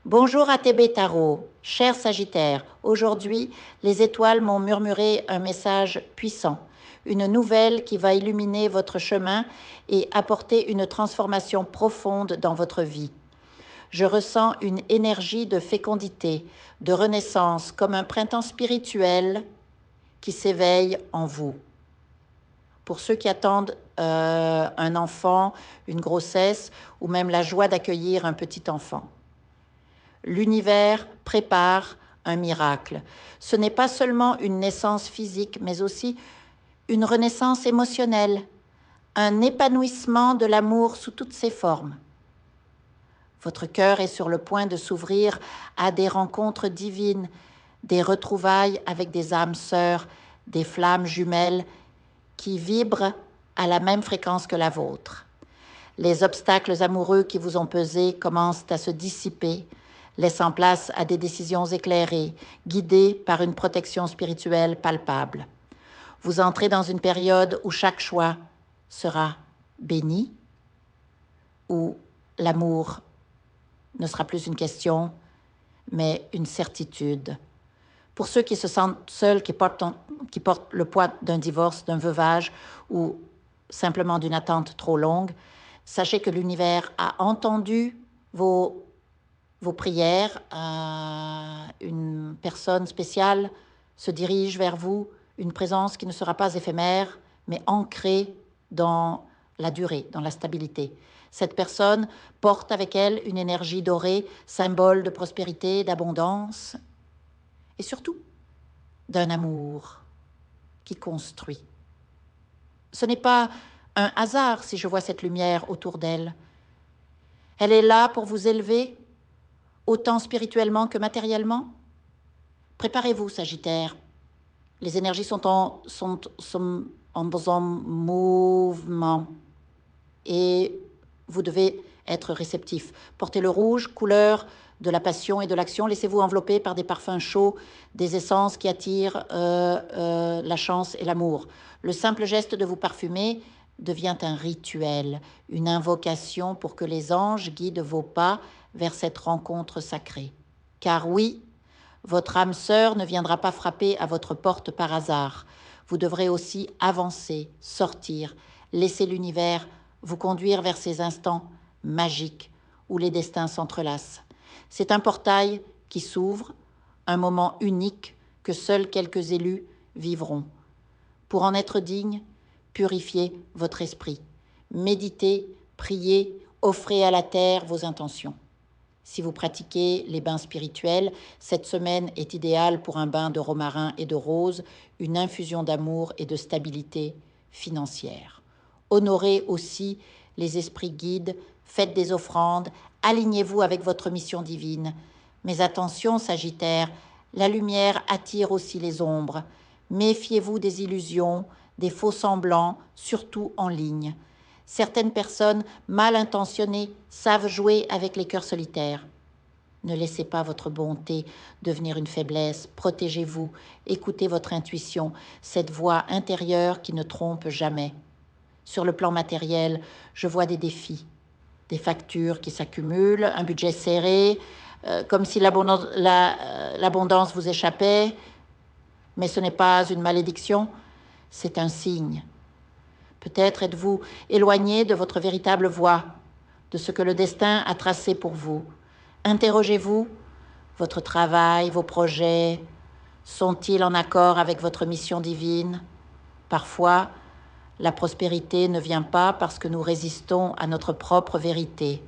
Bonjour à TB Tarot, cher Sagittaire. Aujourd'hui, les étoiles m'ont murmuré un message puissant, une nouvelle qui va illuminer votre chemin et apporter une transformation profonde dans votre vie. Je ressens une énergie de fécondité, de renaissance, comme un printemps spirituel qui s'éveille en vous. Pour ceux qui attendent un enfant, une grossesse ou même la joie d'accueillir un petit enfant. L'univers prépare un miracle. Ce n'est pas seulement une naissance physique, mais aussi une renaissance émotionnelle, un épanouissement de l'amour sous toutes ses formes. Votre cœur est sur le point de s'ouvrir à des rencontres divines, des retrouvailles avec des âmes sœurs, des flammes jumelles qui vibrent à la même fréquence que la vôtre. Les obstacles amoureux qui vous ont pesé commencent à se dissiper, laissant place à des décisions éclairées, guidées par une protection spirituelle palpable. Vous entrez dans une période où chaque choix sera béni, où l'amour ne sera plus une question, mais une certitude. Pour ceux qui se sentent seuls, qui portent le poids d'un divorce, d'un veuvage ou simplement d'une attente trop longue, sachez que l'univers a entendu vos prières. Une personne spéciale se dirige vers vous, une présence qui ne sera pas éphémère, mais ancrée dans la durée, dans la stabilité. Cette personne porte avec elle une énergie dorée, symbole de prospérité, d'abondance et surtout d'un amour qui construit. Ce n'est pas un hasard si je vois cette lumière autour d'elle. Elle est là pour vous élever, autant spirituellement que matériellement. Préparez-vous, Sagittaire. Les énergies sont en mouvement et vous devez être réceptif. Portez le rouge, couleur de la passion et de l'action. Laissez-vous envelopper par des parfums chauds, des essences qui attirent la chance et l'amour. Le simple geste de vous parfumer devient un rituel, une invocation pour que les anges guident vos pas vers cette rencontre sacrée. Car oui, votre âme sœur ne viendra pas frapper à votre porte par hasard. Vous devrez aussi avancer, sortir, laisser l'univers vous conduire vers ces instants magiques où les destins s'entrelacent. C'est un portail qui s'ouvre, un moment unique que seuls quelques élus vivront. Pour en être digne, purifiez votre esprit. Méditez, priez, offrez à la terre vos intentions. Si vous pratiquez les bains spirituels, cette semaine est idéale pour un bain de romarin et de rose, une infusion d'amour et de stabilité financière. Honorez aussi les esprits guides, faites des offrandes, alignez-vous avec votre mission divine. Mais attention, Sagittaire, la lumière attire aussi les ombres. Méfiez-vous des illusions, des faux semblants, surtout en ligne. Certaines personnes mal intentionnées savent jouer avec les cœurs solitaires. Ne laissez pas votre bonté devenir une faiblesse. Protégez-vous, écoutez votre intuition, cette voix intérieure qui ne trompe jamais. Sur le plan matériel, je vois des défis, des factures qui s'accumulent, un budget serré, comme si l'abondance vous échappait. Mais ce n'est pas une malédiction, c'est un signe. Peut-être êtes-vous éloigné de votre véritable voie, de ce que le destin a tracé pour vous. Interrogez-vous, votre travail, vos projets, sont-ils en accord avec votre mission divine? Parfois, la prospérité ne vient pas parce que nous résistons à notre propre vérité.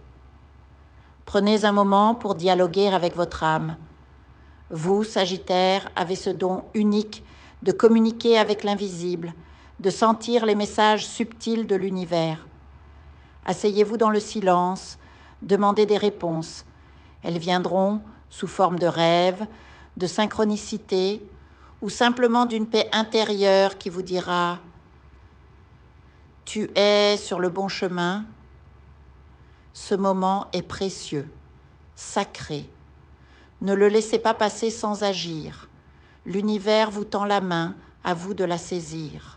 Prenez un moment pour dialoguer avec votre âme. Vous, Sagittaire, avez ce don unique de communiquer avec l'invisible, de sentir les messages subtils de l'univers. Asseyez-vous dans le silence, demandez des réponses. Elles viendront sous forme de rêves, de synchronicité ou simplement d'une paix intérieure qui vous dira « Tu es sur le bon chemin ». Ce moment est précieux, sacré. Ne le laissez pas passer sans agir. L'univers vous tend la main, à vous de la saisir.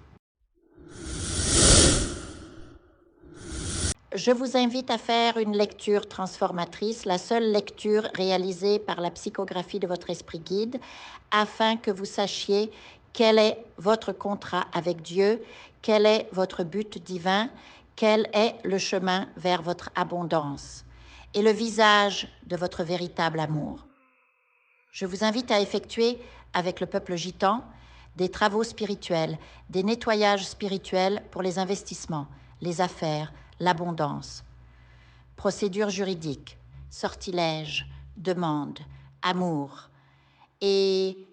Je vous invite à faire une lecture transformatrice, la seule lecture réalisée par la psychographie de votre esprit guide, afin que vous sachiez quel est votre contrat avec Dieu, quel est votre but divin, quel est le chemin vers votre abondance et le visage de votre véritable amour. Je vous invite à effectuer avec le peuple gitan des travaux spirituels, des nettoyages spirituels pour les investissements, les affaires, l'abondance. Procédure juridique, sortilège, demande, amour. Et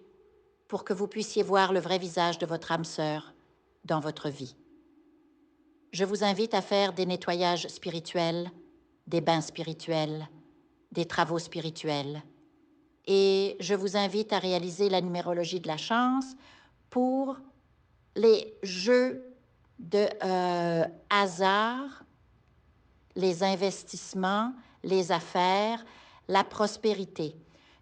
pour que vous puissiez voir le vrai visage de votre âme sœur dans votre vie. Je vous invite à faire des nettoyages spirituels, des bains spirituels, des travaux spirituels. Et je vous invite à réaliser la numérologie de la chance pour les jeux de hasard, les investissements, les affaires, la prospérité.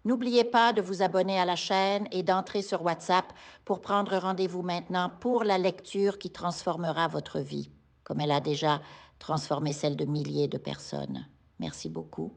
N'oubliez pas de vous abonner à la chaîne et d'entrer sur WhatsApp pour prendre rendez-vous maintenant pour la lecture qui transformera votre vie, comme elle a déjà transformé celle de milliers de personnes. Merci beaucoup.